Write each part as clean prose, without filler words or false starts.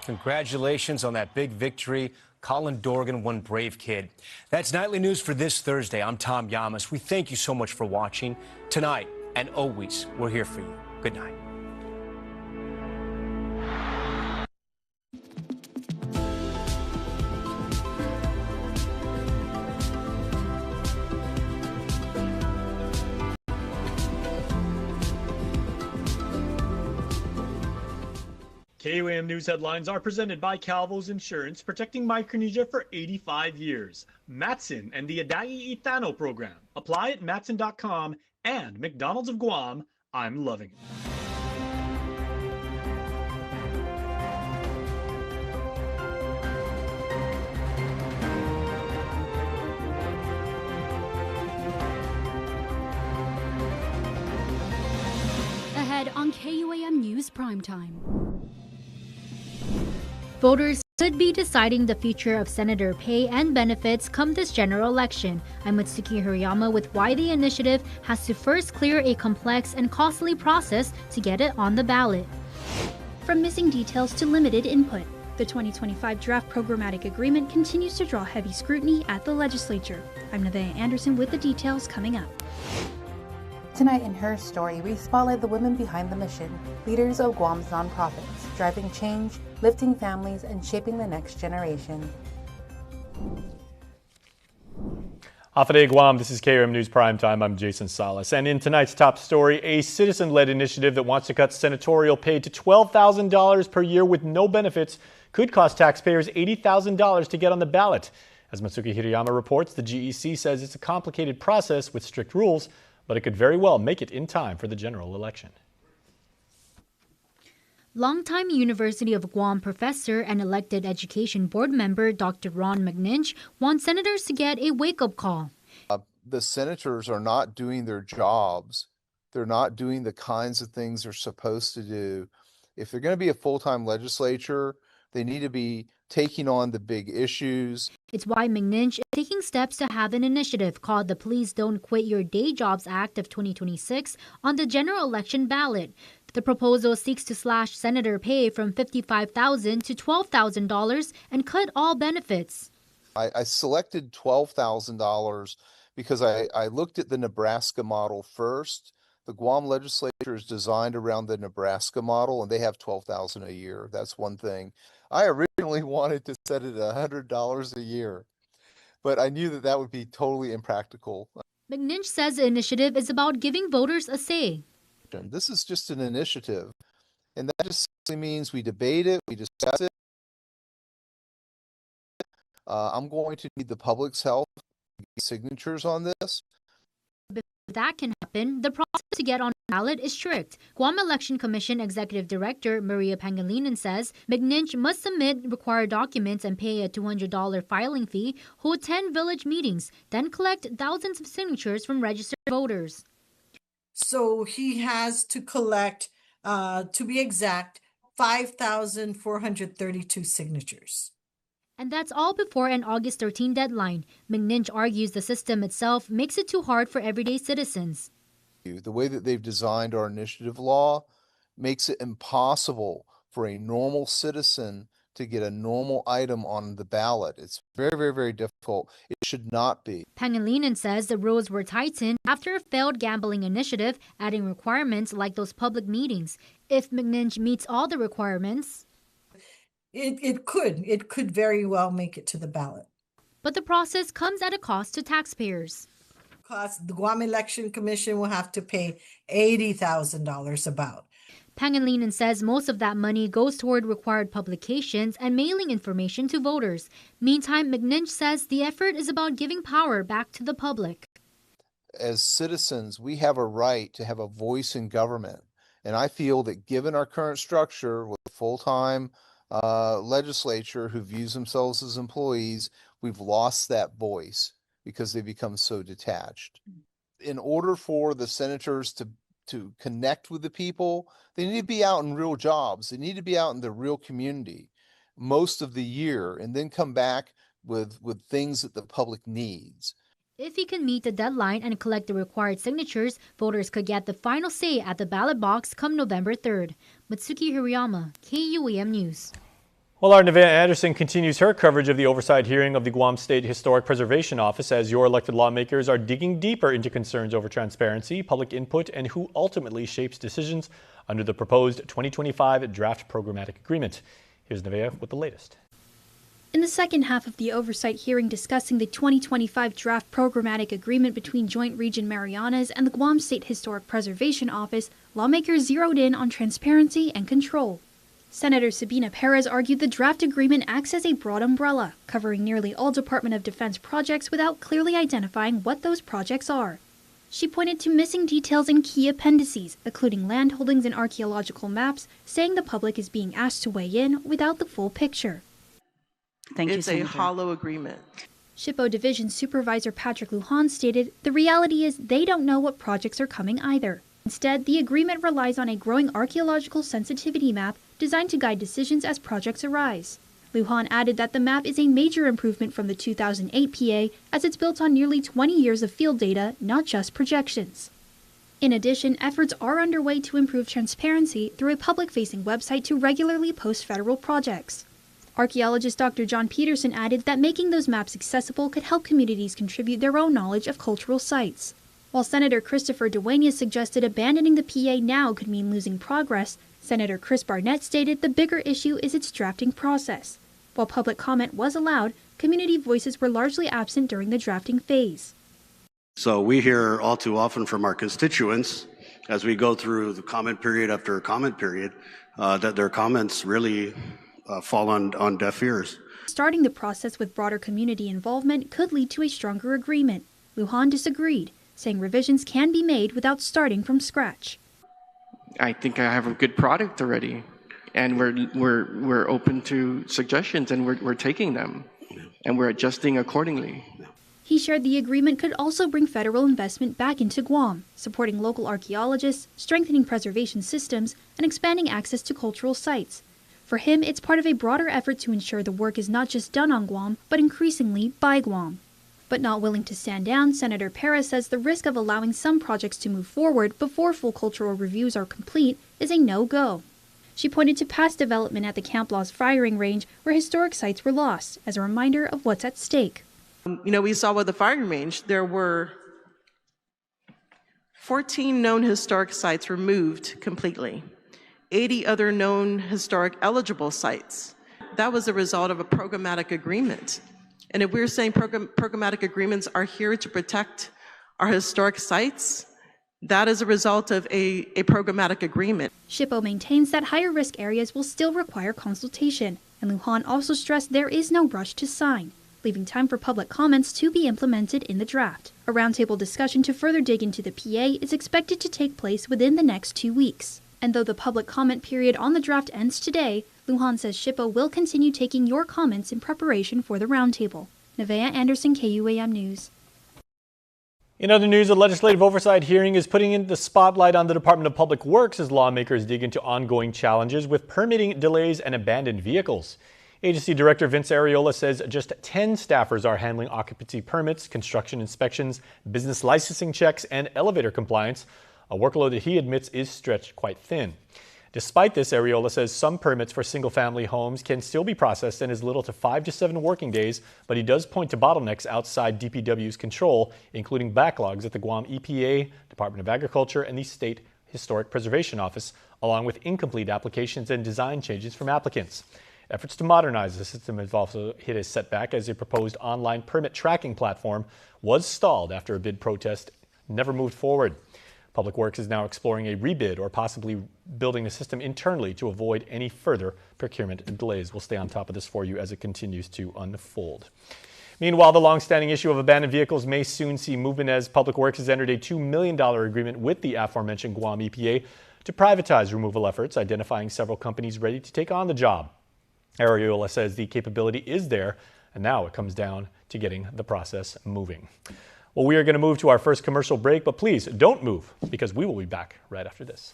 Congratulations on that big victory. Colin Dorgan, one brave kid. That's Nightly News for this Thursday. I'm Tom Yamas. We thank you so much for watching. Tonight and always, we're here for you. Good night. KUAM News headlines are presented by Calvo's Insurance, protecting Micronesia for 85 years. Matson and the Adai Itano program. Apply at matson.com and McDonald's of Guam. I'm loving it. Ahead on KUAM News Primetime. Voters could be deciding the future of senator pay and benefits come this general election. I'm Mitsuki Hirayama with why the initiative has to first clear a complex and costly process to get it on the ballot. From missing details to limited input, the 2025 draft programmatic agreement continues to draw heavy scrutiny at the legislature. I'm Nevaeh Anderson with the details coming up. Tonight in Her Story, we spotlight the women behind the mission, leaders of Guam's nonprofits, driving change, lifting families, and shaping the next generation. Hafaday Guam, this is KUAM News Primetime. I'm Jason Salas. And in tonight's top story, a citizen-led initiative that wants to cut senatorial pay to $12,000 per year with no benefits could cost taxpayers $80,000 to get on the ballot. As Mitsuki Hirayama reports, the GEC says it's a complicated process with strict rules, but it could very well make it in time for the general election. Longtime University of Guam professor and elected education board member Dr. Ron McNinch wants senators to get a wake-up call. The senators are not doing their jobs. They're not doing the kinds of things they're supposed to do. If they're going to be a full-time legislature, they need to be taking on the big issues. It's why McNinch is taking steps to have an initiative called the Please Don't Quit Your Day Jobs Act of 2026 on the general election ballot. The proposal seeks to slash senator pay from $55,000 to $12,000 and cut all benefits. I selected $12,000 because I looked at the Nebraska model first. The Guam legislature is designed around the Nebraska model, and they have $12,000 a year. That's one thing. I originally wanted to set it at $100 a year, but I knew that that would be totally impractical. McNinch says the initiative is about giving voters a say. This is just an initiative, and that just simply means we debate it, we discuss it. I'm going to need the public's help to get signatures on this. Before that can happen, the process to get on the ballot is strict. Guam Election Commission Executive Director Maria Pangilinan says McNinch must submit required documents and pay a $200 filing fee, hold 10 village meetings, then collect thousands of signatures from registered voters. So he has to collect, to be exact, 5,432 signatures. And that's all before an August 13 deadline. McNinch argues the system itself makes it too hard for everyday citizens. The way that they've designed our initiative law makes it impossible for a normal citizen to get a normal item on the ballot. It's very, very, very difficult. It should not be. Pangilinan says the rules were tightened after a failed gambling initiative, adding requirements like those public meetings. If McNinch meets all the requirements, it could very well make it to the ballot. But the process comes at a cost to taxpayers. The Guam Election Commission will have to pay $80,000 about. Pangilinan says most of that money goes toward required publications and mailing information to voters. Meantime, McNinch says the effort is about giving power back to the public. As citizens, we have a right to have a voice in government. And I feel that given our current structure with a full-time legislature who views themselves as employees, we've lost that voice because they become so detached. In order for the senators to connect with the people, they need to be out in real jobs. They need to be out in the real community most of the year and then come back with things that the public needs. If he can meet the deadline and collect the required signatures, voters could get the final say at the ballot box come November 3rd. Mitsuki Hirayama, KUAM News. Well, our Nevaeh Anderson continues her coverage of the oversight hearing of the Guam State Historic Preservation Office as your elected lawmakers are digging deeper into concerns over transparency, public input, and who ultimately shapes decisions under the proposed 2025 draft programmatic agreement. Here's Nevaeh with the latest. In the second half of the oversight hearing discussing the 2025 draft programmatic agreement between Joint Region Marianas and the Guam State Historic Preservation Office, lawmakers zeroed in on transparency and control. Senator Sabina Perez argued the draft agreement acts as a broad umbrella, covering nearly all Department of Defense projects without clearly identifying what those projects are. She pointed to missing details in key appendices, including land holdings and archaeological maps, saying the public is being asked to weigh in without the full picture. It's a hollow agreement. SHPO Division Supervisor Patrick Lujan stated the reality is they don't know what projects are coming either. Instead, the agreement relies on a growing archaeological sensitivity map designed to guide decisions as projects arise. Lujan added that the map is a major improvement from the 2008 PA as it's built on nearly 20 years of field data, not just projections. In addition, efforts are underway to improve transparency through a public-facing website to regularly post federal projects. Archaeologist Dr. John Peterson added that making those maps accessible could help communities contribute their own knowledge of cultural sites. While Senator Christopher Dueñas suggested abandoning the PA now could mean losing progress, Senator Chris Barnett stated the bigger issue is its drafting process. While public comment was allowed, community voices were largely absent during the drafting phase. So we hear all too often from our constituents as we go through the comment period after comment period that their comments really fall on deaf ears. Starting the process with broader community involvement could lead to a stronger agreement. Lujan disagreed, saying revisions can be made without starting from scratch. I think I have a good product already, and we're open to suggestions, and we're taking them, and we're adjusting accordingly. He shared the agreement could also bring federal investment back into Guam, supporting local archaeologists, strengthening preservation systems, and expanding access to cultural sites. For him, it's part of a broader effort to ensure the work is not just done on Guam, but increasingly by Guam. But not willing to stand down, Senator Perez says the risk of allowing some projects to move forward before full cultural reviews are complete is a no-go. She pointed to past development at the Camp Laws firing range where historic sites were lost, as a reminder of what's at stake. We saw with the firing range, there were 14 known historic sites removed completely, 80 other known historic eligible sites. That was a result of a programmatic agreement. And if we're saying programmatic agreements are here to protect our historic sites, that is a result of a programmatic agreement. SHPO maintains that higher risk areas will still require consultation, and Lujan also stressed there is no rush to sign, leaving time for public comments to be implemented in the draft. A roundtable discussion to further dig into the PA is expected to take place within the next 2 weeks. And though the public comment period on the draft ends today, Lujan says SHPO will continue taking your comments in preparation for the roundtable. Nevaeh Anderson, KUAM News. In other news, a legislative oversight hearing is putting in the spotlight on the Department of Public Works as lawmakers dig into ongoing challenges with permitting delays and abandoned vehicles. Agency Director Vince Areola says just 10 staffers are handling occupancy permits, construction inspections, business licensing checks, and elevator compliance, a workload that he admits is stretched quite thin. Despite this, Areola says some permits for single-family homes can still be processed in as little to 5 to 7 working days, but he does point to bottlenecks outside DPW's control, including backlogs at the Guam EPA, Department of Agriculture, and the State Historic Preservation Office, along with incomplete applications and design changes from applicants. Efforts to modernize the system have also hit a setback as a proposed online permit tracking platform was stalled after a bid protest never moved forward. Public Works is now exploring a rebid or possibly building the system internally to avoid any further procurement delays. We'll stay on top of this for you as it continues to unfold. Meanwhile, the long-standing issue of abandoned vehicles may soon see movement as Public Works has entered a $2 million agreement with the aforementioned Guam EPA to privatize removal efforts, identifying several companies ready to take on the job. Areola says the capability is there, and now it comes down to getting the process moving. Well, we are going to move to our first commercial break, but please don't move because we will be back right after this.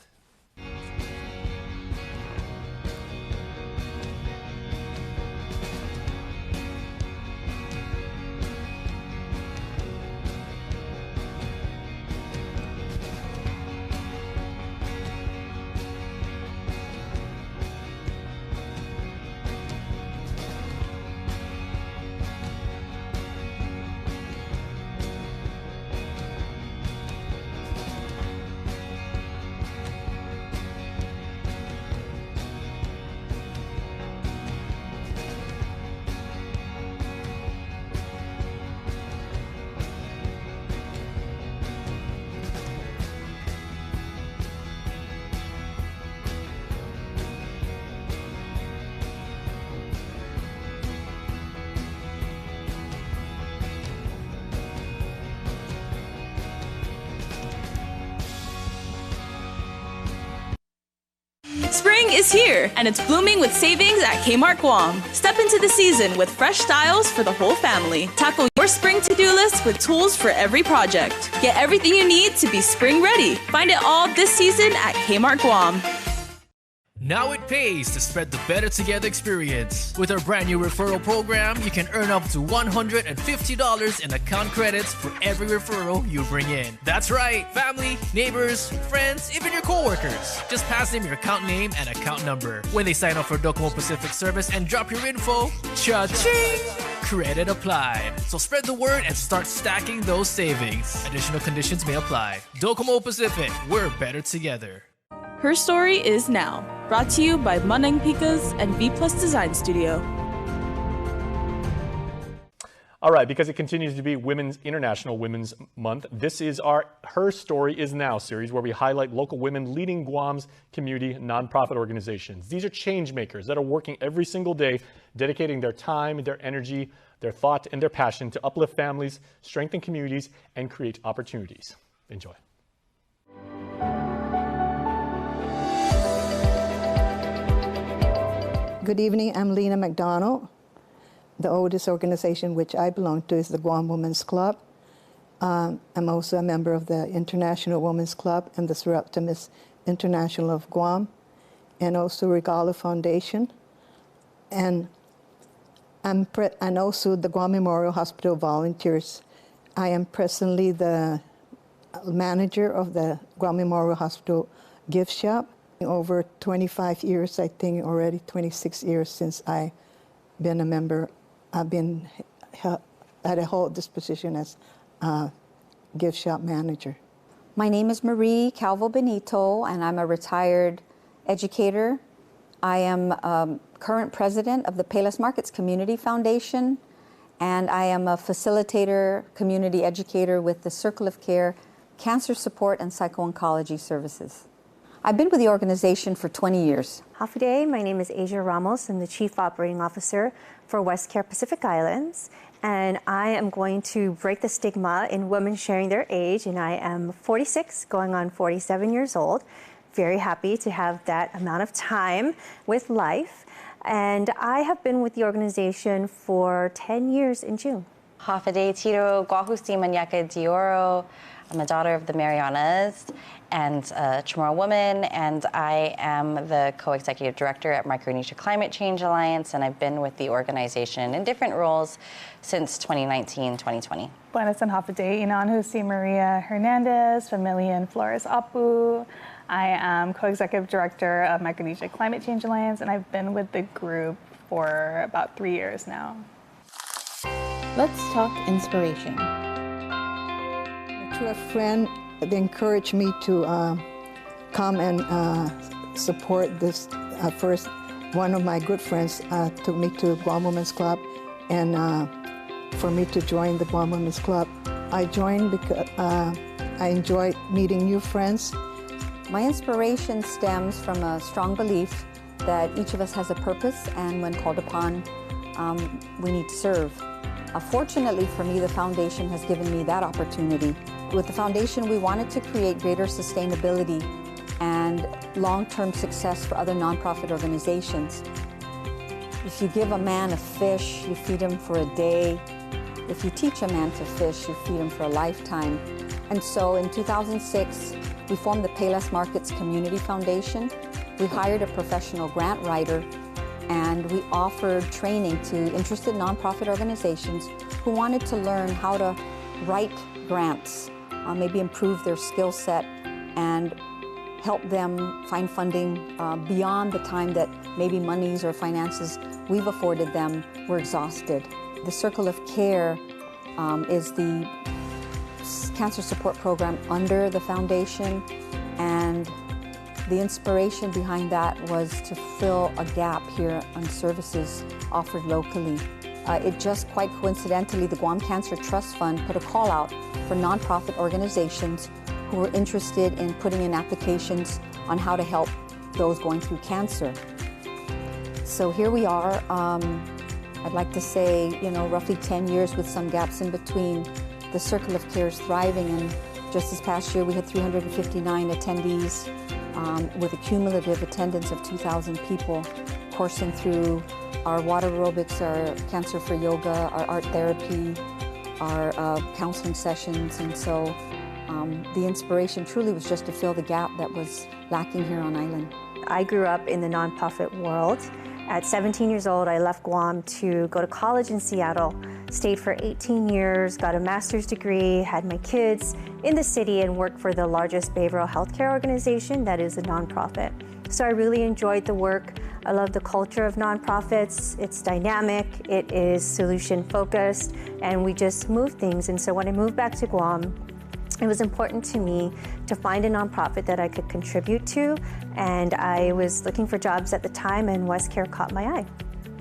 is here, and it's blooming with savings at Kmart Guam. Step into the season with fresh styles for the whole family. Tackle your spring to-do list with tools for every project. Get everything you need to be spring ready. Find it all this season at Kmart Guam. Now it pays to spread the Better Together experience. With our brand new referral program, you can earn up to $150 in account credits for every referral you bring in. That's right, family, neighbors, friends, even your coworkers. Just pass them your account name and account number. When they sign up for Docomo Pacific service and drop your info, cha-ching! Credit applied. So spread the word and start stacking those savings. Additional conditions may apply. Docomo Pacific, we're better together. Her Story is Now. Brought to you by Manang Picas and V Plus Design Studio. All right, because it continues to be International Women's Month, this is our Her Story is Now series where we highlight local women leading Guam's community nonprofit organizations. These are change makers that are working every single day, dedicating their time, their energy, their thought, and their passion to uplift families, strengthen communities, and create opportunities. Enjoy. Good evening, I'm Lena McDonald. The oldest organization which I belong to is the Guam Women's Club. I'm also a member of the International Women's Club and the Surrealist International of Guam, and also Regala Foundation. And also the Guam Memorial Hospital Volunteers. I am presently the manager of the Guam Memorial Hospital gift shop. Over 25 years, I think already 26 years since I've been a member. I've been hold this position as gift shop manager. My name is Marie Calvo Benito, and I'm a retired educator. I am current president of the Payless Markets Community Foundation, and I am a facilitator, community educator with the Circle of Care, Cancer Support, and Psycho-Oncology Services. I've been with the organization for 20 years. Hafiday, my name is Asia Ramos. I'm the Chief Operating Officer for West Care Pacific Islands. And I am going to break the stigma in women sharing their age. And I am 46, going on 47 years old. Very happy to have that amount of time with life. And I have been with the organization for 10 years in June. Hafiday Tiro Guahusti Manyaka Dioro. I'm a daughter of the Marianas and a Chamorro woman, and I am the co-executive director at Micronesia Climate Change Alliance, and I've been with the organization in different roles since 2019-2020. Buenas and Hafiday Inanhusi Maria Hernandez, Familian Flores Apu. I am co-executive director of Micronesia Climate Change Alliance, and I've been with the group for about 3 years now. Let's talk inspiration. To a friend, they encouraged me to come and support this. First, one of my good friends took me to Guam Women's Club, and for me to join the Guam Women's Club. I joined because I enjoyed meeting new friends. My inspiration stems from a strong belief that each of us has a purpose, and when called upon, we need to serve. Fortunately for me, the foundation has given me that opportunity. With the foundation, we wanted to create greater sustainability and long-term success for other nonprofit organizations. If you give a man a fish, you feed him for a day. If you teach a man to fish, you feed him for a lifetime. And so in 2006, we formed the Payless Markets Community Foundation. We hired a professional grant writer, and we offered training to interested nonprofit organizations who wanted to learn how to write grants, maybe improve their skill set and help them find funding beyond the time that maybe monies or finances we've afforded them were exhausted. The Circle of Care is the cancer support program under the foundation, and the inspiration behind that was to fill a gap here on services offered locally. It just quite coincidentally, the Guam Cancer Trust Fund put a call out for nonprofit organizations who were interested in putting in applications on how to help those going through cancer. So here we are. I'd like to say, roughly 10 years with some gaps in between. The Circle of Care is thriving, and just this past year we had 359 attendees with a cumulative attendance of 2,000 people coursing through our water aerobics, our cancer-free yoga, our art therapy, our counseling sessions. And so the inspiration truly was just to fill the gap that was lacking here on island. I grew up in the nonprofit world. At 17 years old, I left Guam to go to college in Seattle, stayed for 18 years, got a master's degree, had my kids in the city, and worked for the largest behavioral health care organization that is a nonprofit. So I really enjoyed the work. I love the culture of nonprofits. It's dynamic, it is solution focused, and we just move things. And so when I moved back to Guam, it was important to me to find a nonprofit that I could contribute to, and I was looking for jobs at the time, and WestCare caught my eye.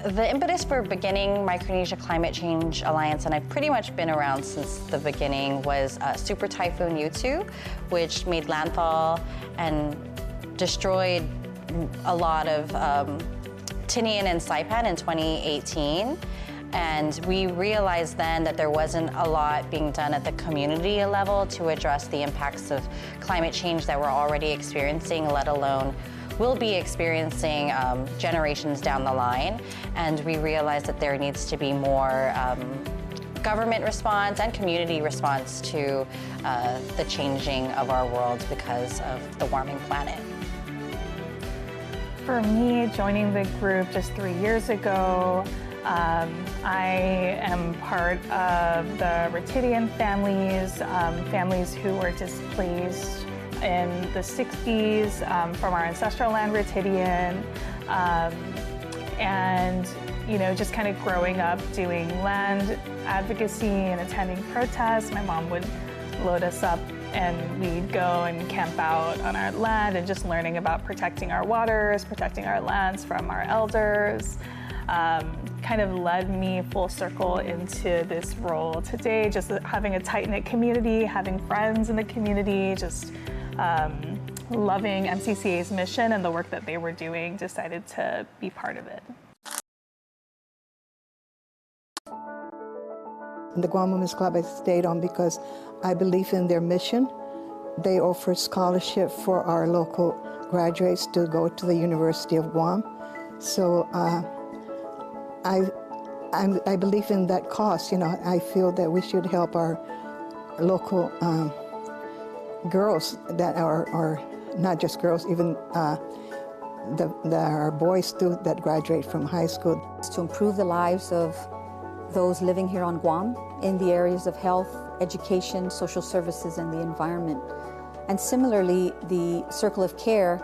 The impetus for beginning Micronesia Climate Change Alliance, and I've pretty much been around since the beginning, was Super Typhoon Yutu, which made landfall and destroyed a lot of Tinian and Saipan in 2018. And we realized then that there wasn't a lot being done at the community level to address the impacts of climate change that we're already experiencing, let alone will be experiencing generations down the line. And we realized that there needs to be more government response and community response to the changing of our world because of the warming planet. For me, joining the group just 3 years ago, I am part of the Retidian families, families who were displaced in the 60s from our ancestral land, Retidian, and just kind of growing up doing land advocacy and attending protests. My mom would load us up and we'd go and camp out on our land and just learning about protecting our waters, protecting our lands from our elders. Kind of led me full circle into this role today, just having a tight-knit community, having friends in the community, just loving MCCA's mission and the work that they were doing, decided to be part of it. The Guam Women's Club I stayed on because I believe in their mission. They offer scholarship for our local graduates to go to the University of Guam. So I believe in that cause. I feel that we should help our local girls that are not just girls, even our boys too that graduate from high school. To improve the lives of those living here on Guam in the areas of health, education, social services, and the environment. And similarly, the Circle of Care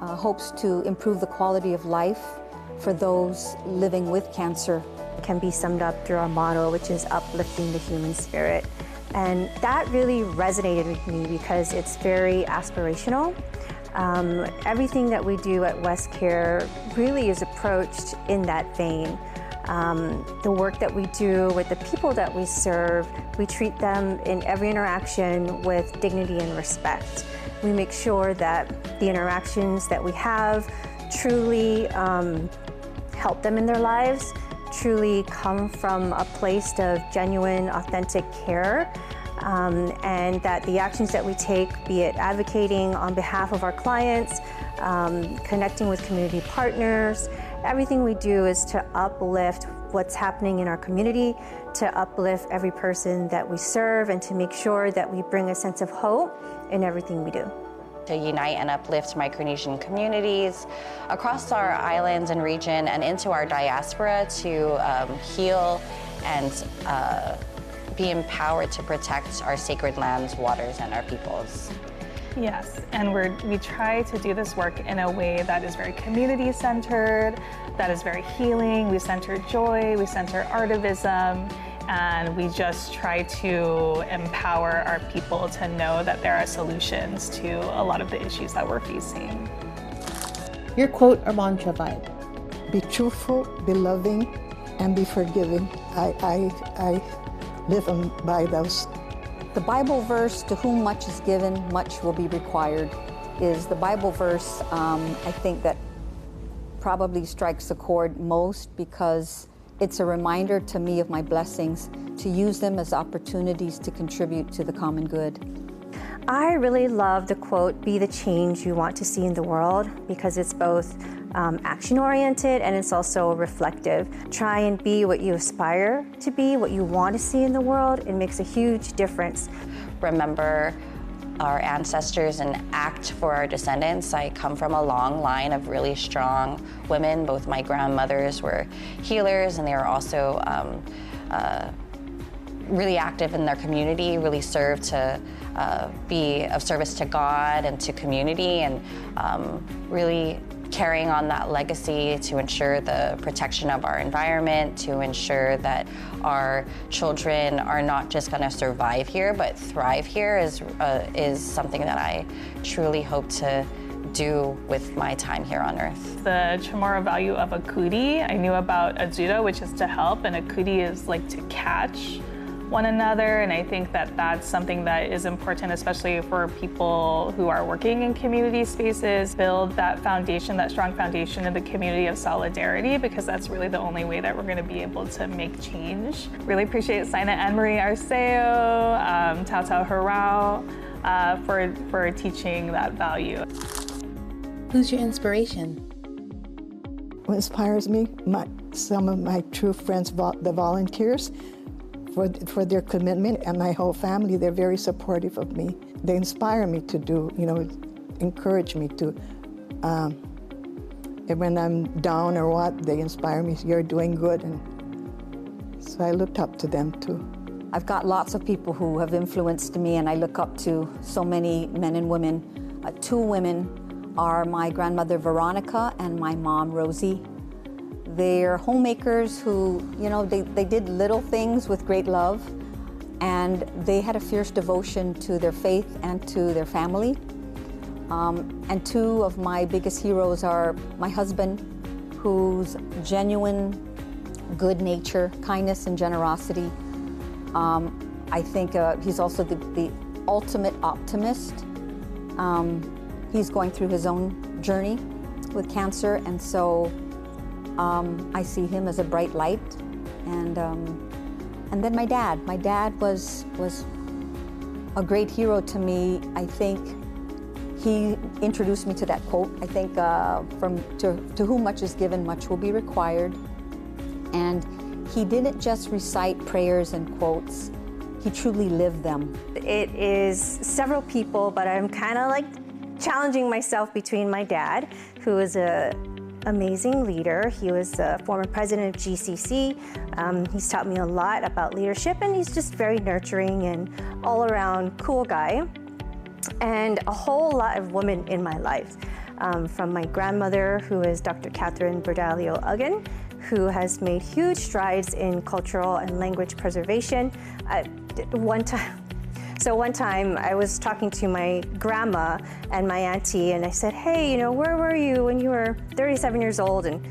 hopes to improve the quality of life for those living with cancer. It can be summed up through our motto, which is uplifting the human spirit. And that really resonated with me because it's very aspirational. Everything that we do at WestCare really is approached in that vein. The work that we do with the people that we serve, we treat them in every interaction with dignity and respect. We make sure that the interactions that we have truly help them in their lives, truly come from a place of genuine, authentic care, and that the actions that we take, be it advocating on behalf of our clients, connecting with community partners, everything we do is to uplift what's happening in our community, to uplift every person that we serve, and to make sure that we bring a sense of hope in everything we do. To unite and uplift Micronesian communities across our islands and region and into our diaspora to heal and be empowered to protect our sacred lands, waters, and our peoples. Yes, and we try to do this work in a way that is very community-centered, that is very healing. We center joy, we center artivism, and we just try to empower our people to know that there are solutions to a lot of the issues that we're facing. Your quote or mantra vibe? Be truthful, be loving, and be forgiving. I live by those. The Bible verse, to whom much is given, much will be required, is the Bible verse I think that probably strikes a chord most because it's a reminder to me of my blessings, to use them as opportunities to contribute to the common good. I really love the quote, "Be the change you want to see in the world," because it's both action-oriented and it's also reflective. Try and be what you aspire to be, what you want to see in the world. It makes a huge difference. Remember our ancestors and act for our descendants. I come from a long line of really strong women. Both my grandmothers were healers, and they were also really active in their community, really served to be of service to God and to community, and really carrying on that legacy to ensure the protection of our environment, to ensure that our children are not just going to survive here, but thrive here is something that I truly hope to do with my time here on Earth. The Chamorro value of a kuti, I knew about ajuda, which is to help, and a kuti is like to catch one another, and I think that that's something that is important, especially for people who are working in community spaces. Build that foundation, that strong foundation in the community of solidarity, because that's really the only way that we're going to be able to make change. Really appreciate Sina Anne-Marie Arceo, Tao Tao Harao for teaching that value. Who's your inspiration? What inspires me? Some of my true friends, the volunteers, for their commitment, and my whole family. They're very supportive of me. They inspire me to do, encourage me to, and when I'm down or what, they inspire me, you're doing good. And so I looked up to them too. I've got lots of people who have influenced me, and I look up to so many men and women. Two women are my grandmother Veronica and my mom Rosie. They're homemakers who, they did little things with great love, and they had a fierce devotion to their faith and to their family. And two of my biggest heroes are my husband, whose genuine good nature, kindness, and generosity. I think he's also the ultimate optimist. He's going through his own journey with cancer, and so I see him as a bright light. And then my dad. My dad was a great hero to me. I think he introduced me to that quote. I think to whom much is given, much will be required. And he didn't just recite prayers and quotes. He truly lived them. It is several people, but I'm kind of like challenging myself between my dad, who is a amazing leader. He was the former president of GCC. He's taught me a lot about leadership, and he's just very nurturing and all-around cool guy. And a whole lot of women in my life, from my grandmother, who is Dr. Catherine Berdalio Uggan, who has made huge strides in cultural and language preservation. One time I was talking to my grandma and my auntie, and I said, hey, where were you when you were 37 years old? And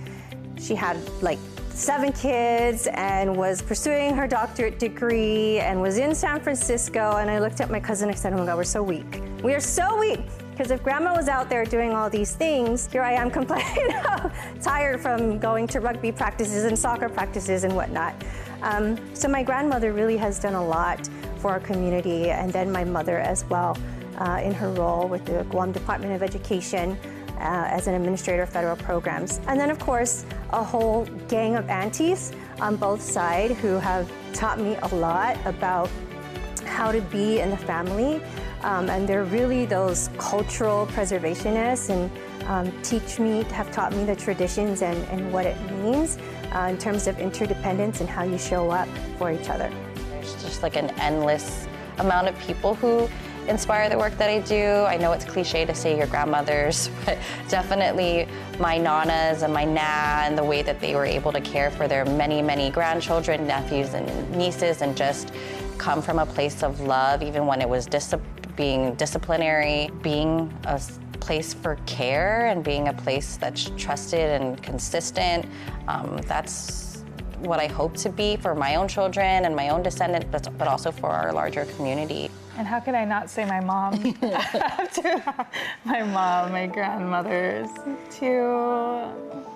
she had like 7 kids and was pursuing her doctorate degree and was in San Francisco. And I looked at my cousin and I said, oh my God, we're so weak. We are so weak. Because if grandma was out there doing all these things, here I am complaining, tired from going to rugby practices and soccer practices and whatnot. So my grandmother really has done a lot for our community, and then my mother as well, in her role with the Guam Department of Education as an administrator of federal programs. And then of course, a whole gang of aunties on both sides who have taught me a lot about how to be in the family. And they're really those cultural preservationists, and have taught me the traditions and what it means in terms of interdependence and how you show up for each other. There's just like an endless amount of people who inspire the work that I do. I know it's cliche to say your grandmothers, but definitely my nanas and my na, and the way that they were able to care for their many, many grandchildren, nephews, and nieces, and just come from a place of love, even when it was being disciplinary, being a place for care and being a place that's trusted and consistent. That's what I hope to be for my own children and my own descendants, but also for our larger community. And how could I not say my mom? My mom, my grandmothers, to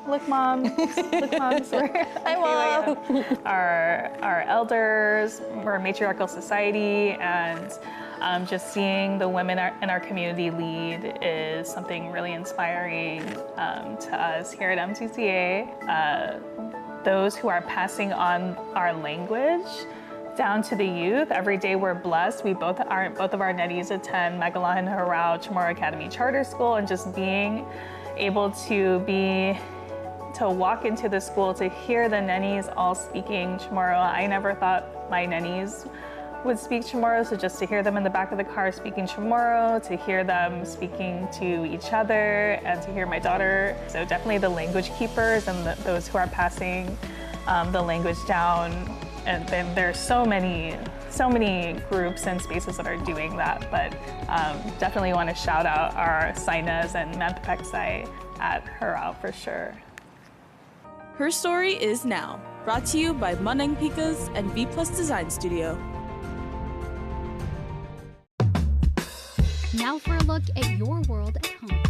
look look, Mom. Look, Mom. Hi, Mom. Our elders, we're a matriarchal society, and just seeing the women in our community lead is something really inspiring to us here at MCCA. Those who are passing on our language down to the youth. Every day we're blessed. Both of our netties attend Magalahan Harao Chamorro Academy Charter School, and just being able to walk into the school to hear the nennies all speaking Chamorro. I never thought my nennies would speak Chamorro, so just to hear them in the back of the car speaking Chamorro, to hear them speaking to each other, and to hear my daughter. So definitely the language keepers and those who are passing the language down. And then there's so many groups and spaces that are doing that, but definitely want to shout out our Sainas and Manpapeksai at Harao for sure. Her Story is Now, brought to you by Manang Pikas and V Plus Design Studio. Now for a look at your world at home.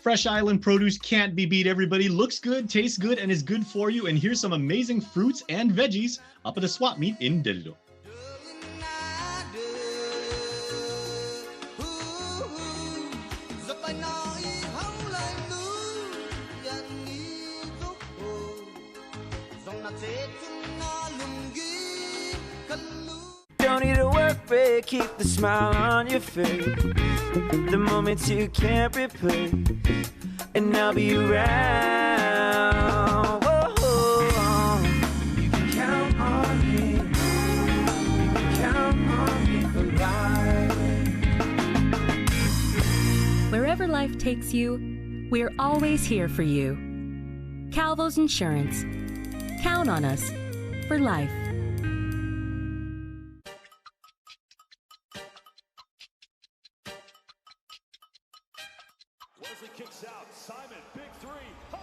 Fresh Island produce can't be beat, everybody. Looks good, tastes good, and is good for you. And here's some amazing fruits and veggies up at the swap meet in Dello. Don't need a work break, keep the smile on your face. The moments you can't replace, and I'll be around. Whoa. You can count on me. You can count on me for life. Wherever life takes you, we're always here for you. Calvo's Insurance. Count on us for life. Kicks out. Simon, big three. Oh,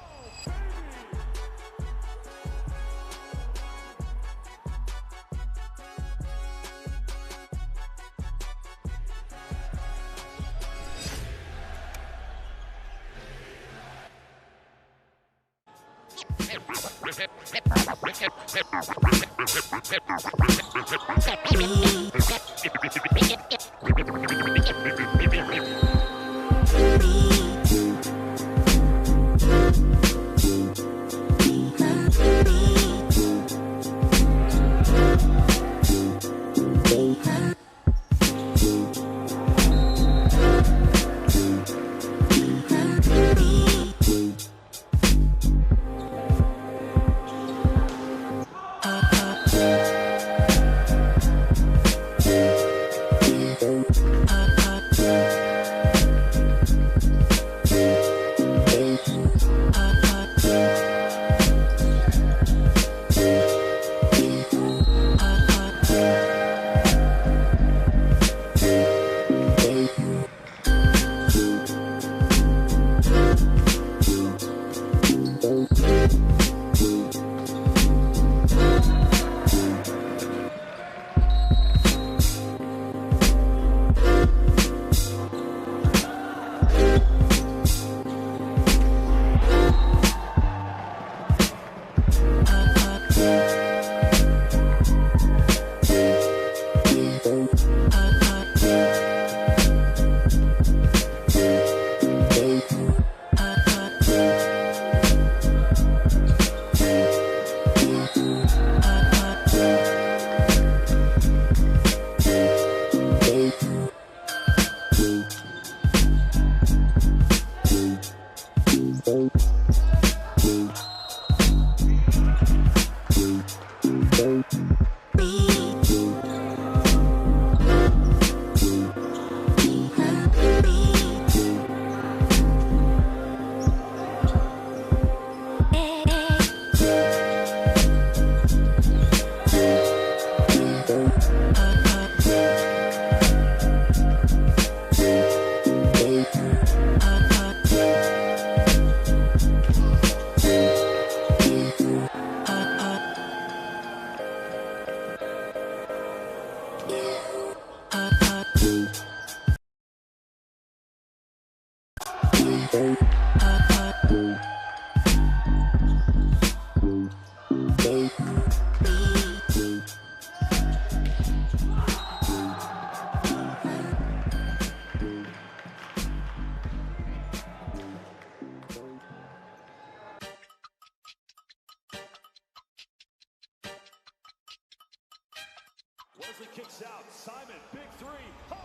nicely kicks out. Simon, big three. Oh,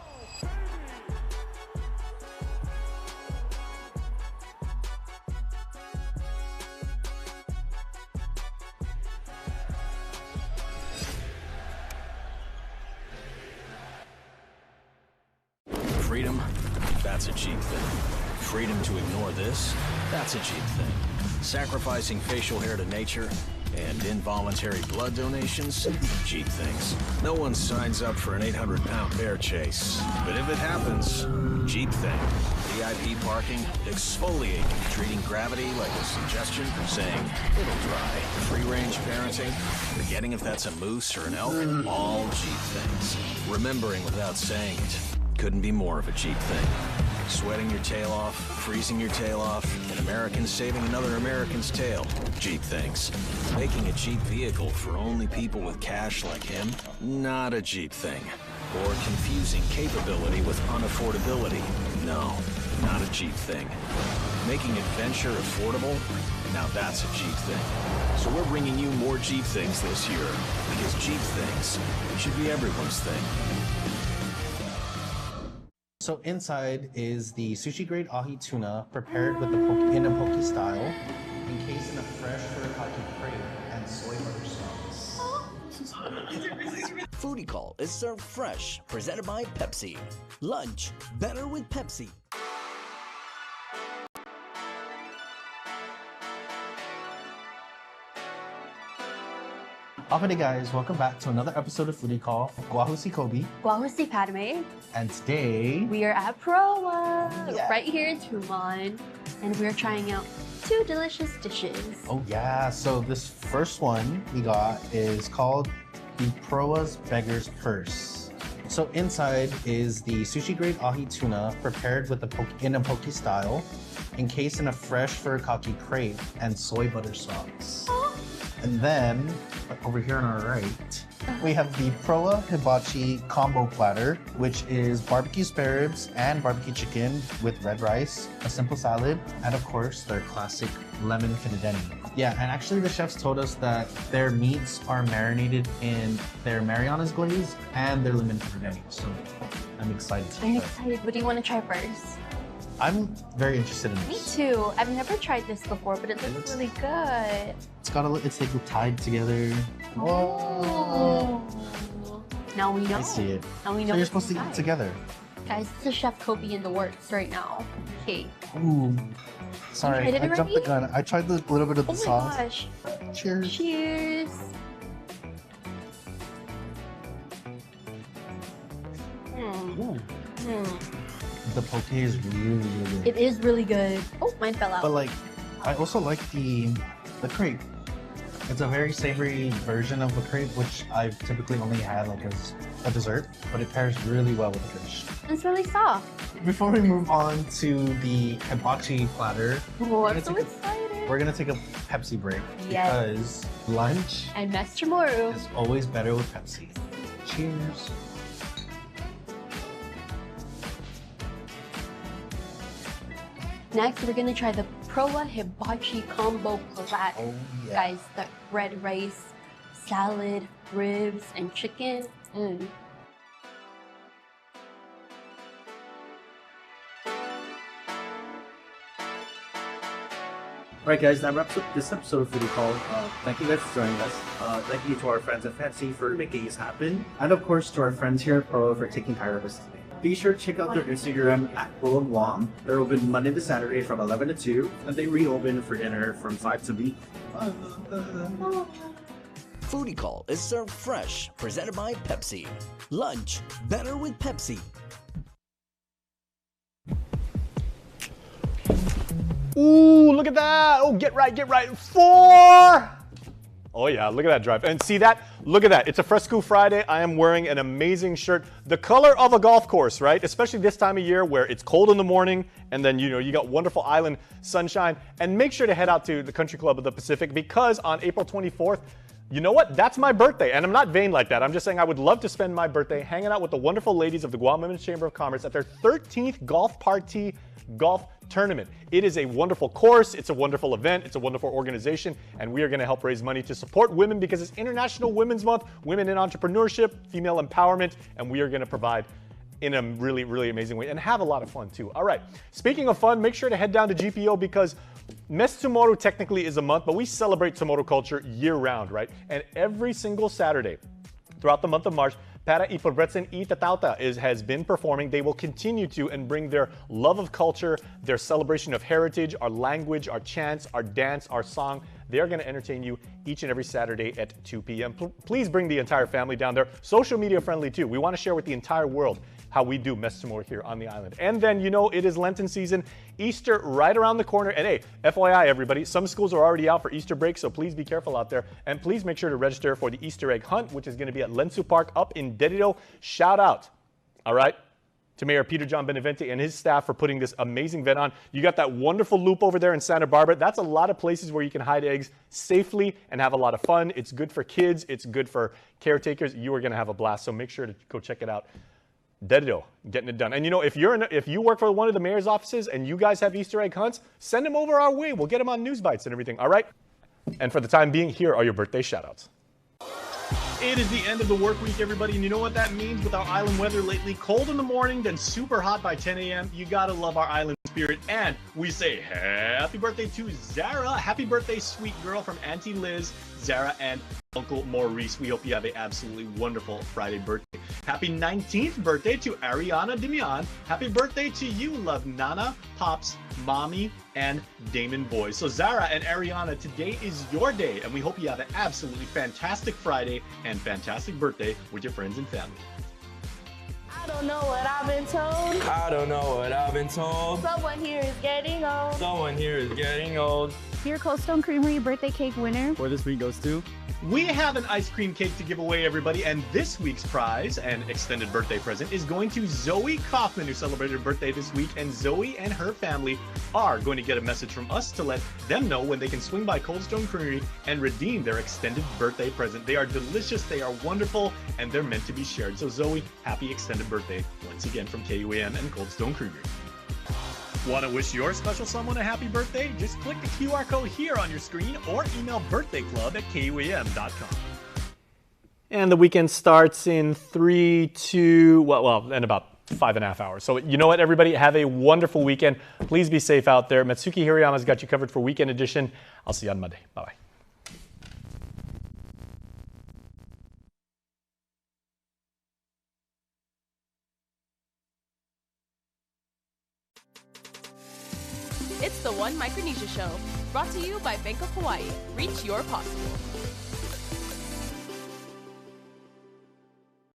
baby! Freedom, that's a cheap thing. Freedom to ignore this, that's a cheap thing. Sacrificing facial hair to nature and involuntary blood donations, cheap things. No one signs up for an 800-pound bear chase. But if it happens, cheap thing. VIP parking, exfoliating, treating gravity like a suggestion, saying it'll dry. Free-range parenting, forgetting if that's a moose or an elk, all cheap things. Remembering without saying it. Couldn't be more of a cheap thing. Sweating your tail off, freezing your tail off, and Americans saving another American's tail. Cheap things. Making a cheap vehicle for only people with cash like him? Not a cheap thing. Or confusing capability with unaffordability? No, not a cheap thing. Making adventure affordable? Now that's a cheap thing. So we're bringing you more cheap things this year, because cheap things should be everyone's thing. So inside is the sushi-grade ahi tuna prepared with the poke in a poke style, encased in a fresh furikake crate and soy butter sauce. Foodie Call is served fresh, presented by Pepsi. Lunch, better with Pepsi. Alrighty guys, welcome back to another episode of Foodie Call. Guahusi Kobe. Guahusi Padme. And today we are at Proa, right here in Tumon, and we're trying out 2 delicious dishes. Oh yeah, so this first one we got is called the Proa's Beggar's Purse. So inside is the sushi-grade ahi tuna prepared with the in a poke style, encased in a fresh furikake crate and soy butter sauce. And then, over here on our right, we have the Proa Hibachi Combo Platter, which is barbecue spare ribs and barbecue chicken with red rice, a simple salad, and of course, their classic lemon finadeni. Yeah, and actually the chefs told us that their meats are marinated in their Mariana's glaze and their lemon finadeni, so I'm excited to I'm try. excited. What do you want to try first? I'm very interested in Me this. too. I've never tried this before, but it looks really good. It's like tied together. Whoa! Now we know. I see it. Now we know. So you're what's supposed to eat inside. it together. Guys, this is Chef Kobe in the works right now. Okay. Ooh. Sorry, tried it I jumped the already? gun. I tried a little bit of the Oh my sauce. gosh. Cheers. Cheers. The poke is really, really good. It is really good. Oh, mine fell out. But like, I also like the crepe. It's a very savory version of the crepe, which I've typically only had like as a dessert, but it pairs really well with the fish. It's really soft. Before we move on to the hibachi platter, Oh, I'm so excited. we're gonna take a Pepsi break Yes. because lunch And Master tomorrow. is always better with Pepsi. Cheers. Next, we're gonna try the Proa Hibachi Combo Platter. Oh, yeah. Guys, the red rice, salad, ribs, and chicken. Alright guys, that wraps up this episode of Foodie Call. Thank you guys for joining us. Thank you to our friends at Fancy for making this happen. And of course to our friends here at Proa for taking care of us today. Be sure to check out their Instagram at Proa KUAM. They're open Monday to Saturday from 11 to 2. And they reopen for dinner from 5 to 8. Foodie Call is served fresh, presented by Pepsi. Lunch, better with Pepsi. Ooh, look at that. Oh, get right. 4. Oh yeah, look at that drive. And see that? Look at that. It's a Fresco Friday. I am wearing an amazing shirt. The color of a golf course, right? Especially this time of year where it's cold in the morning and then, you got wonderful island sunshine. And make sure to head out to the Country Club of the Pacific because on April 24th, you know what? That's my birthday. And I'm not vain like that. I'm just saying I would love to spend my birthday hanging out with the wonderful ladies of the Guam Women's Chamber of Commerce at their 13th golf party Golf Tournament. It is a wonderful course, it's a wonderful event, it's a wonderful organization, and we are going to help raise money to support women because it's International Women's Month, women in entrepreneurship, female empowerment, and we are going to provide in a really, really amazing way and have a lot of fun too. All right, speaking of fun, make sure to head down to GPO because Mes Tomorrow technically is a month, but we celebrate Tomorrow culture year round, right? And every single Saturday throughout the month of March, Para Iporbretsen y Tatauta has been performing. They will continue to and bring their love of culture, their celebration of heritage, our language, our chants, our dance, our song. They are going to entertain you each and every Saturday at 2 p.m. Please bring the entire family down there. Social media friendly too. We want to share with the entire world how we do Mes Tomorrow here on the island. And then, you know, it is Lenten season, Easter right around the corner. And hey, FYI everybody, some schools are already out for Easter break, so please be careful out there. And please make sure to register for the Easter egg hunt, which is going to be at Lensu Park up in Dedido. Shout out, all right, to Mayor Peter John Benavente and his staff for putting this amazing event on. You got that wonderful loop over there in Santa Barbara. That's a lot of places where you can hide eggs safely and have a lot of fun. It's good for kids. It's good for caretakers. You are going to have a blast, so make sure to go check it out. Dedido, getting it done. And you know, if you work for one of the mayor's offices and you guys have Easter egg hunts, send them over our way. We'll get them on News Bites and everything, all right? And for the time being, here are your birthday shout-outs. It is the end of the work week, everybody, and you know what that means with our island weather lately. Cold in the morning, then super hot by 10 a.m. You gotta love our island spirit, and we say happy birthday to Zara. Happy birthday, sweet girl, from Auntie Liz, Zara, and Uncle Maurice. We hope you have an absolutely wonderful Friday birthday. Happy 19th birthday to Ariana Dimian. Happy birthday to you, love Nana, Pops, Mommy, and Damon Boys. So Zara and Ariana, today is your day, and we hope you have an absolutely fantastic Friday and fantastic birthday with your friends and family. I don't know what I've been told. I don't know what I've been told. Someone here is getting old. Someone here is getting old. Your Cold Stone Creamery birthday cake winner for this week goes to... We have an ice cream cake to give away, everybody, and this week's prize and extended birthday present is going to Zoe Kaufman, who celebrated her birthday this week, and Zoe and her family are going to get a message from us to let them know when they can swing by Cold Stone Creamery and redeem their extended birthday present. They are delicious, they are wonderful, and they're meant to be shared. So Zoe, happy extended birthday once again from KUAM and Cold Stone Creamery. Want to wish your special someone a happy birthday? Just click the QR code here on your screen or email birthdayclub@kuam.com. And the weekend starts in in about 5.5 hours. So you know what, everybody, have a wonderful weekend. Please be safe out there. Matsuki Hirayama's got you covered for Weekend Edition. I'll see you on Monday. Bye-bye. It's the One Micronesia Show, brought to you by Bank of Hawaii. Reach your possible.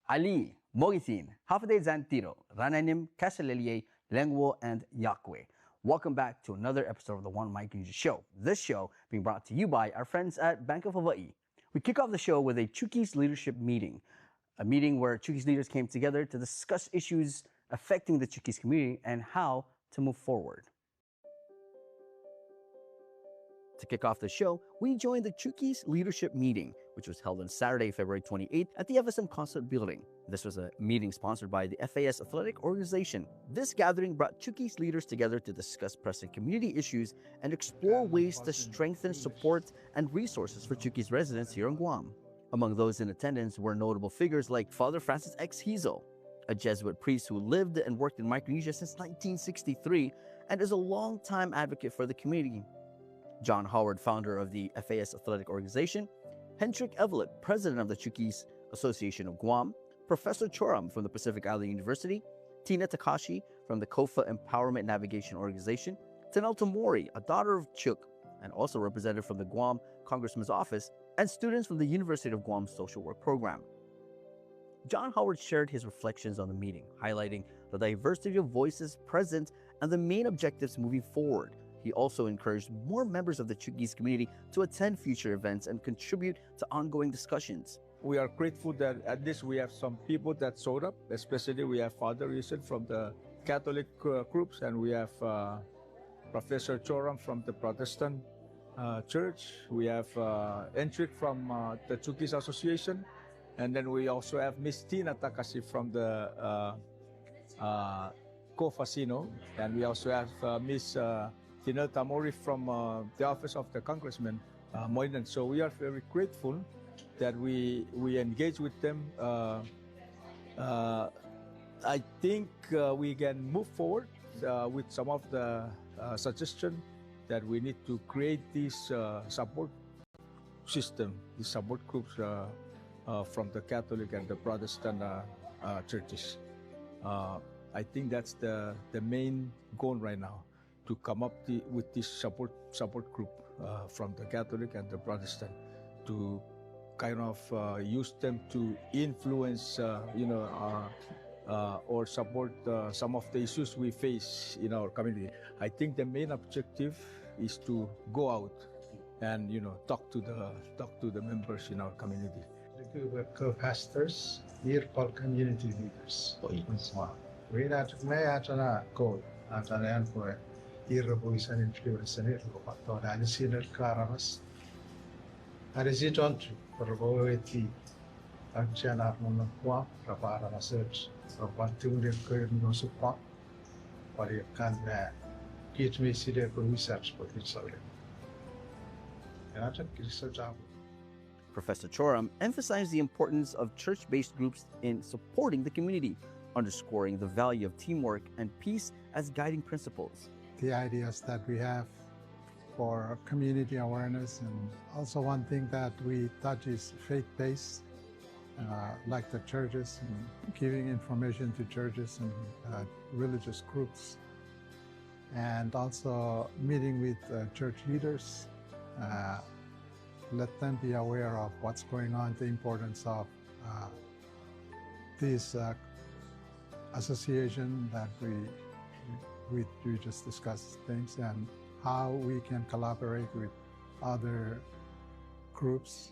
Ali, Mogisin, Hafade Zantiro, Rananim, Kasalelie, Lengwo, and Yakwe. Welcome back to another episode of the One Micronesia Show. This show being brought to you by our friends at Bank of Hawaii. We kick off the show with a Chukese leadership meeting, a meeting where Chukese leaders came together to discuss issues affecting the Chukese community and how to move forward. To kick off the show, we joined the Chukese Leadership Meeting, which was held on Saturday, February 28th at the FSM Concert Building. This was a meeting sponsored by the FAS Athletic Organization. This gathering brought Chukese leaders together to discuss pressing community issues and explore ways to strengthen support and resources for Chukese residents here on Guam. Among those in attendance were notable figures like Father Francis X. Hizo, a Jesuit priest who lived and worked in Micronesia since 1963 and is a longtime advocate for the community. John Howard, founder of the FAS Athletic Organization, Hendrik Evelett, president of the Chukese Association of Guam, Professor Choram from the Pacific Island University, Tina Takashi from the KOFA Empowerment Navigation Organization, Tanel Mori, a daughter of Chuk, and also representative from the Guam Congressman's Office, and students from the University of Guam's Social Work Program. John Howard shared his reflections on the meeting, highlighting the diversity of voices present and the main objectives moving forward. He also encouraged more members of the Chukese community to attend future events and contribute to ongoing discussions. We are grateful that at least we have some people that showed up, especially we have Father Reason from the Catholic groups, and we have Professor Choram from the Protestant Church. We have Hendrik from the Chukese Association, and then we also have Miss Tina Takashi from the co-facino, and we also have Miss Tinel Tamori from the Office of the Congressman Moynihan. So we are very grateful that we engage with them. I think we can move forward with some of the suggestions that we need to create this support system, these support groups from the Catholic and the Protestant churches. I think that's the main goal right now, to come up with this support group from the Catholic and the Protestant, to kind of use them to influence, or support some of the issues we face in our community. I think the main objective is to go out and talk to the members in our community. The co-pastors, here called community leaders. We not may atana go atana for irrevoice and influence and irrevocator and sinner caramas. And is it on to provoiti Achana Monaqua, Rapara Search, Rapatum de Kurno Supa, or you can get me see the research for this already. And I took research out. Professor Choram emphasized the importance of church-based groups in supporting the community, underscoring the value of teamwork and peace as guiding principles. The ideas that we have for community awareness, and also one thing that we touch is faith-based, like the churches, and giving information to churches and religious groups, and also meeting with church leaders. Let them be aware of what's going on, the importance of this association that we just discussed things, and how we can collaborate with other groups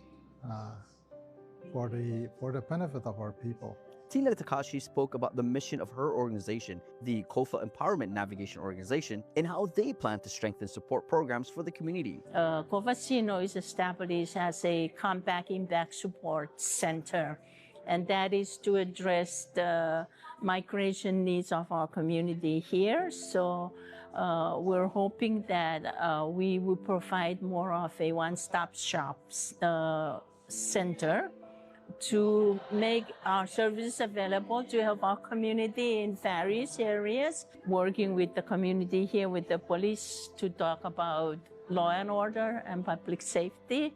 for the benefit of our people. Tina Takashi spoke about the mission of her organization, the KOFA Empowerment Navigation Organization, and how they plan to strengthen support programs for the community. KOFA is established as a Comeback Impact Support Center, and that is to address the migration needs of our community here. So we're hoping that we will provide more of a one-stop shop center to make our services available to help our community in various areas, working with the community here with the police to talk about law and order and public safety.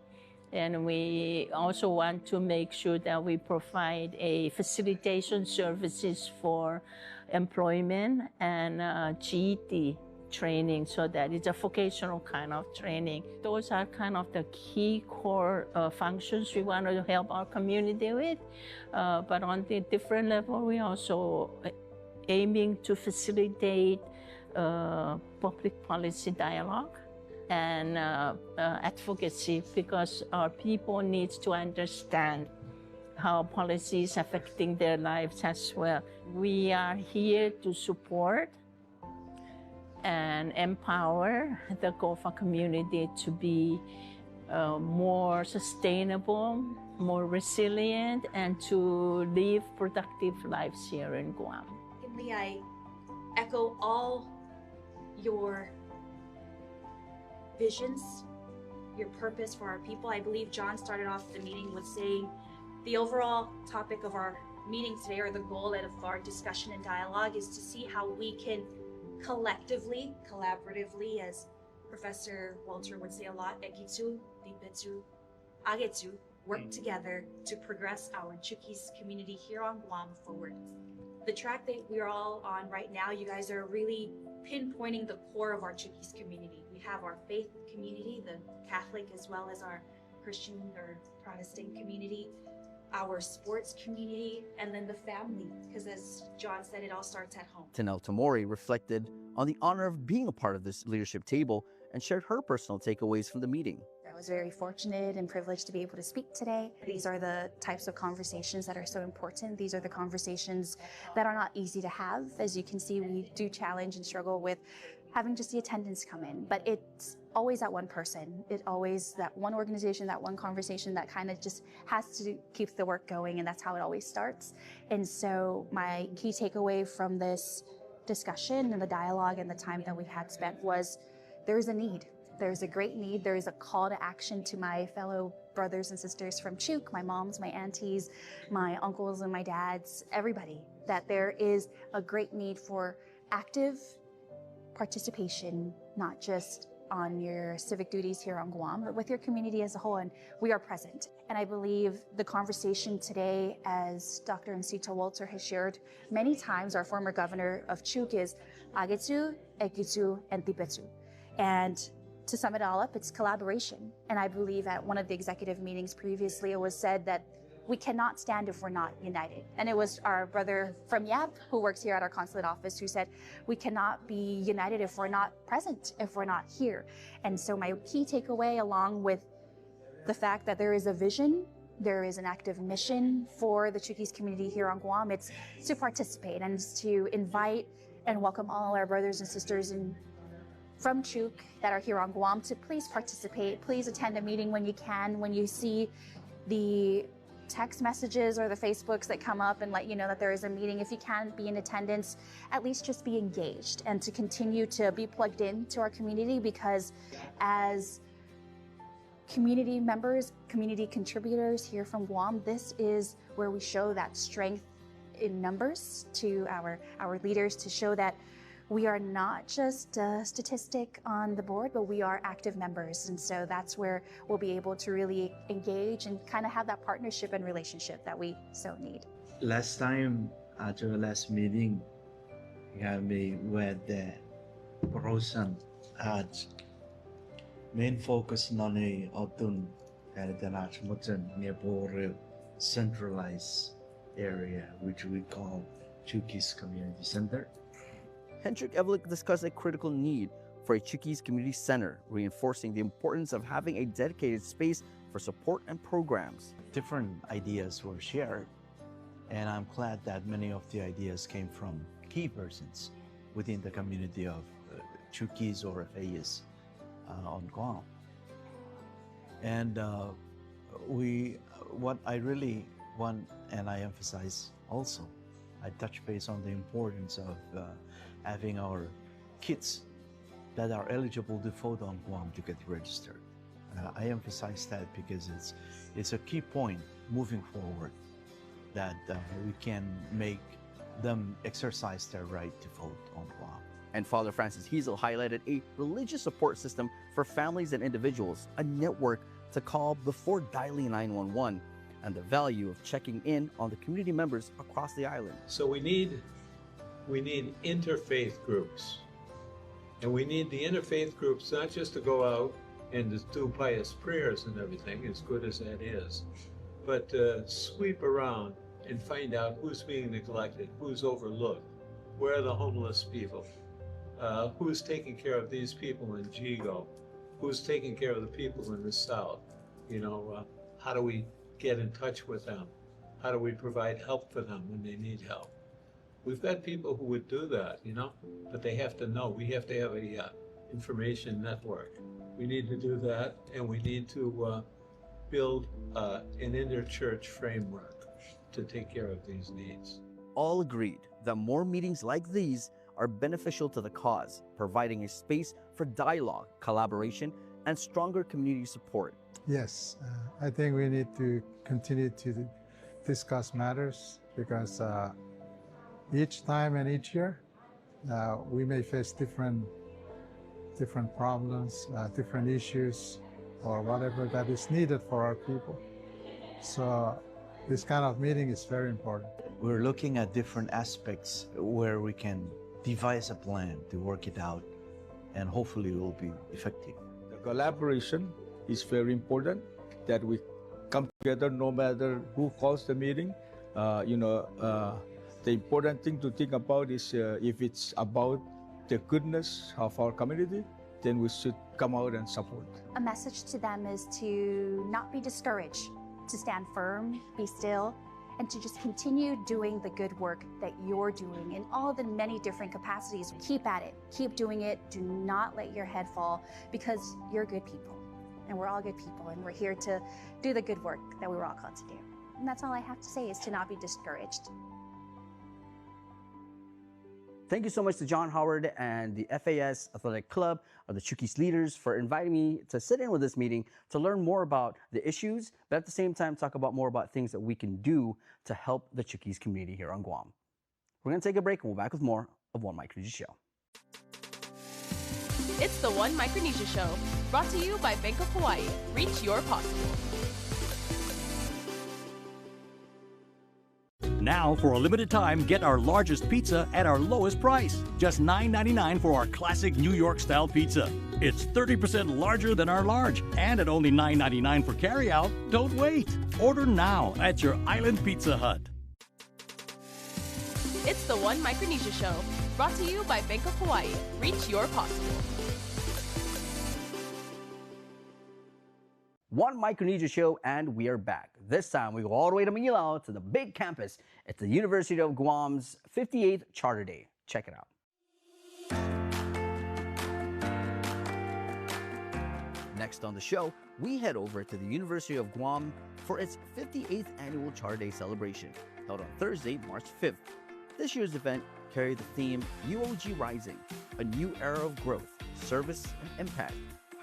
And we also want to make sure that we provide a facilitation services for employment and GET training, so that it's a vocational kind of training. Those are kind of the key core functions we want to help our community with. But on the different level, we also aiming to facilitate public policy dialogue and advocacy, because our people need to understand how policy is affecting their lives as well. We are here to support and empower the KOFA community to be more sustainable, more resilient, and to live productive lives here in Guam. Secondly, I echo all your visions, your purpose for our people. I believe John started off the meeting with saying the overall topic of our meeting today, or the goal of our discussion and dialogue, is to see how we can collectively, collaboratively, as Professor Walter would say a lot, ekitsu, bipetsu, agetsu, work together to progress our Chukese community here on Guam forward. The track that we're all on right now, you guys are really pinpointing the core of our Chukese community. We have our faith community, the Catholic as well as our Christian or Protestant community, our sports community, and then the family, because as John said, it all starts at home. Tinel Tamori reflected on the honor of being a part of this leadership table and shared her personal takeaways from the meeting. I was very fortunate and privileged to be able to speak today. These are the types of conversations that are so important. These are the conversations that are not easy to have. As you can see, we do challenge and struggle with having just the attendance come in, but it's always that one person. It always that one organization, that one conversation that kind of just has to keep the work going, and that's how it always starts. And so my key takeaway from this discussion and the dialogue and the time that we had spent was there's a need. There's a great need. There is a call to action to my fellow brothers and sisters from Chuk, my moms, my aunties, my uncles and my dads, everybody, that there is a great need for active participation, not just on your civic duties here on Guam, but with your community as a whole, and we are present. And I believe the conversation today, as Dr. Ncita Walter has shared many times, our former governor of Chuk, is Agetsu, Ekitsu, and Tipetsu. And to sum it all up, it's collaboration. And I believe at one of the executive meetings previously, it was said that we cannot stand if we're not united. And it was our brother from Yap, who works here at our consulate office, who said, we cannot be united if we're not present, if we're not here. And so my key takeaway, along with the fact that there is a vision, there is an active mission for the Chukese community here on Guam, it's to participate and it's to invite and welcome all our brothers and sisters from Chuk that are here on Guam to please participate, please attend a meeting when you can, when you see the text messages or the Facebooks that come up and let you know that there is a meeting. If you can't be in attendance, at least just be engaged and to continue to be plugged in to our community, because as community members, community contributors here from Guam, this is where we show that strength in numbers to our leaders, to show that we are not just a statistic on the board, but we are active members. And so that's where we'll be able to really engage and kind of have that partnership and relationship that we so need. Last time, at our last meeting, we were the Rosan had main focus on the Otun near centralized area, which we call Chukese Community Center. Hendrik Evelick discussed a critical need for a Chukese community center, reinforcing the importance of having a dedicated space for support and programs. Different ideas were shared, and I'm glad that many of the ideas came from key persons within the community of Chukese or FAIs on Guam. And what I really want, and I emphasize also, I touch base on the importance of having our kids that are eligible to vote on Guam to get registered. I emphasize that because it's a key point moving forward that we can make them exercise their right to vote on Guam. And Father Francis Hazel highlighted a religious support system for families and individuals, a network to call before dialing 911, and the value of checking in on the community members across the island. So we need interfaith groups. And we need the interfaith groups not just to go out and to do pious prayers and everything, as good as that is, but to sweep around and find out who's being neglected, who's overlooked, where are the homeless people, who's taking care of these people in Jigo, who's taking care of the people in the South. You know, how do we get in touch with them? How do we provide help for them when they need help? We've got people who would do that, you know, but they have to know. We have to have a information network. We need to do that, and we need to build an inter-church framework to take care of these needs. All agreed that more meetings like these are beneficial to the cause, providing a space for dialogue, collaboration, and stronger community support. Yes, I think we need to continue to discuss matters because each time and each year we may face different problems, different issues, or whatever that is needed for our people. So this kind of meeting is very important. We're looking at different aspects where we can devise a plan to work it out, and hopefully it will be effective. The collaboration is very important, that we come together no matter who calls the meeting. The important thing to think about is if it's about the goodness of our community, then we should come out and support. A message to them is to not be discouraged, to stand firm, be still, and to just continue doing the good work that you're doing in all the many different capacities. Keep at it, keep doing it. Do not let your head fall, because you're good people and we're all good people, and we're here to do the good work that we were all called to do. And that's all I have to say, is to not be discouraged. Thank you so much to John Howard and the FAS Athletic Club of the Chukese leaders for inviting me to sit in with this meeting to learn more about the issues, but at the same time talk about more about things that we can do to help the Chukese community here on Guam. We're going to take a break and we'll be back with more of One Micronesia Show. It's the One Micronesia Show, brought to you by Bank of Hawaii. Reach your possible. Now, for a limited time, get our largest pizza at our lowest price. Just $9.99 for our classic New York-style pizza. It's 30% larger than our large, and at only $9.99 for carryout. Don't wait. Order now at your Island Pizza Hut. It's the One Micronesia Show, brought to you by Bank of Hawaii. Reach your possible. One Micronesia Show, and we are back. This time, we go all the way to Manila to the big campus at the University of Guam's 58th Charter Day. Check it out. Next on the show, we head over to the University of Guam for its 58th Annual Charter Day celebration, held on Thursday, March 5th. This year's event carried the theme UOG Rising, a new era of growth, service, and impact,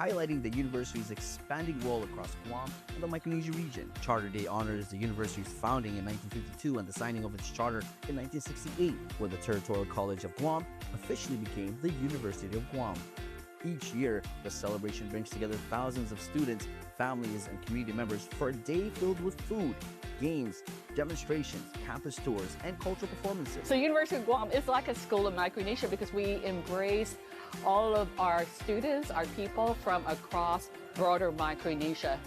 highlighting the university's expanding role across Guam and the Micronesia region. Charter Day honors the university's founding in 1952 and the signing of its charter in 1968, when the Senatorial College of Guam officially became the University of Guam. Each year, the celebration brings together thousands of students, families, and community members for a day filled with food, games, demonstrations, campus tours, and cultural performances. So University of Guam is like a school of Micronesia because we embrace all of our students, our people from across broader Micronesia,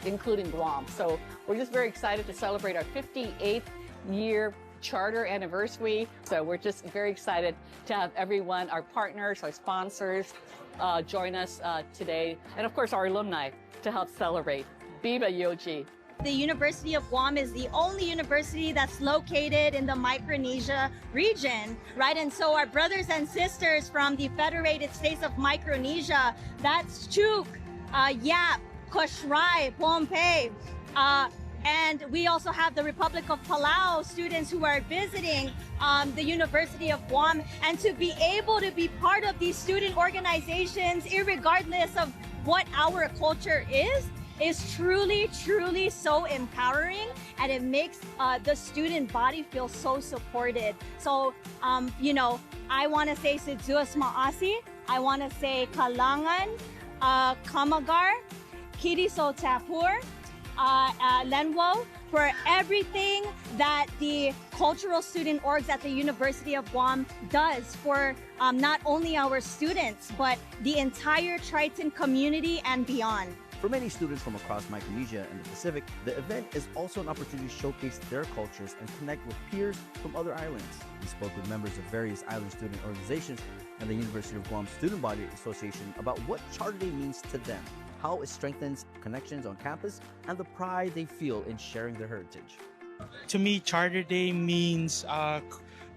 including Guam. So we're just very excited to celebrate our 58th year charter anniversary. So we're just very excited to have everyone, our partners, our sponsors, join us today. And of course, our alumni to help celebrate. Viva UOG! The University of Guam is the only university that's located in the Micronesia region, right? And so our brothers and sisters from the Federated States of Micronesia, that's Chuk, Yap, Koshrai, Pohnpei, and we also have the Republic of Palau students who are visiting the University of Guam. And to be able to be part of these student organizations, irregardless of what our culture is truly, truly so empowering, and it makes the student body feel so supported. So, you know, I want to say Sidzuas Maasi, I want to say Kalangan, Kamagar, Kiriso Tapur, Lenwo, for everything that the cultural student orgs at the University of Guam does for not only our students, but the entire Triton community and beyond. For many students from across Micronesia and the Pacific, the event is also an opportunity to showcase their cultures and connect with peers from other islands. We spoke with members of various island student organizations and the University of Guam Student Body Association about what Charter Day means to them, how it strengthens connections on campus, and the pride they feel in sharing their heritage. To me, Charter Day means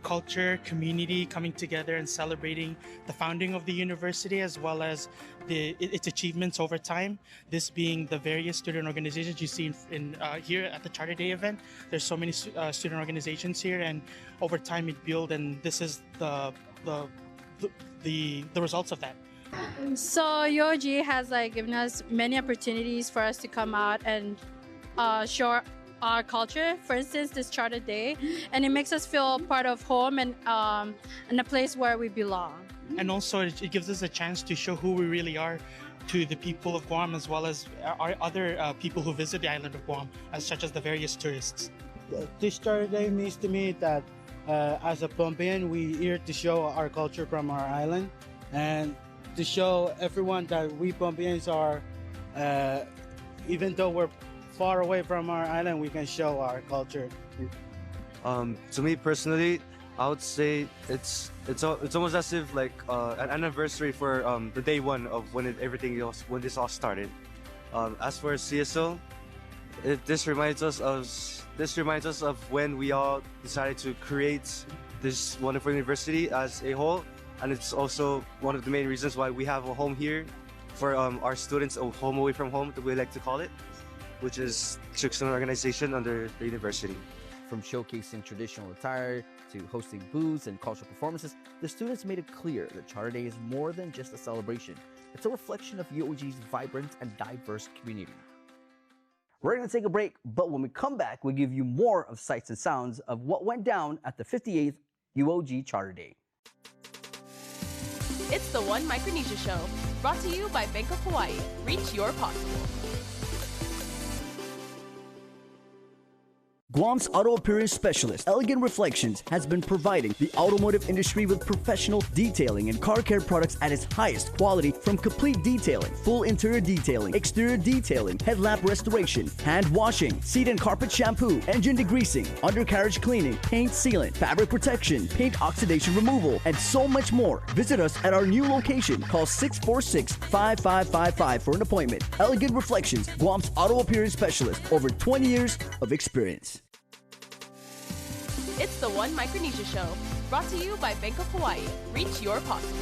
culture, community coming together and celebrating the founding of the university as well as its achievements over time. This being the various student organizations you see in here at the Charter Day event. There's so many student organizations here, and over time it built, and this is the results of that. So UOG has given us many opportunities for us to come out and show our culture. For instance, this Charter Day, and it makes us feel part of home and a place where we belong. And also it gives us a chance to show who we really are to the people of Guam, as well as our other people who visit the island of Guam, such as the various tourists. This Charter Day means to me that as a Pohnpeian, we're here to show our culture from our island and to show everyone that we Pohnpeians are, even though we're far away from our island, we can show our culture. To me personally, I would say it's almost as if like an anniversary for the day one of when this all started. As for CSO, this reminds us of when we all decided to create this wonderful university as a whole, and it's also one of the main reasons why we have a home here for our students, a home away from home that we like to call it, which is Chukese organization under the university. From showcasing traditional attire to hosting booths and cultural performances, the students made it clear that Charter Day is more than just a celebration. It's a reflection of UOG's vibrant and diverse community. We're going to take a break, but when we come back, we'll give you more of sights and sounds of what went down at the 58th UOG Charter Day. It's the One Micronesia Show, brought to you by Bank of Hawaii. Reach your possible. Guam's auto appearance specialist, Elegant Reflections, has been providing the automotive industry with professional detailing and car care products at its highest quality, from complete detailing, full interior detailing, exterior detailing, headlamp restoration, hand washing, seat and carpet shampoo, engine degreasing, undercarriage cleaning, paint sealant, fabric protection, paint oxidation removal, and so much more. Visit us at our new location. Call 646-5555 for an appointment. Elegant Reflections, Guam's auto appearance specialist, over 20 years of experience. It's the One Micronesia Show, brought to you by Bank of Hawaii. Reach your possible.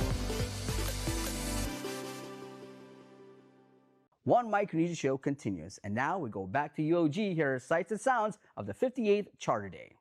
One Micronesia Show continues, and now we go back to UOG. Here are sights and sounds of the 58th Charter Day.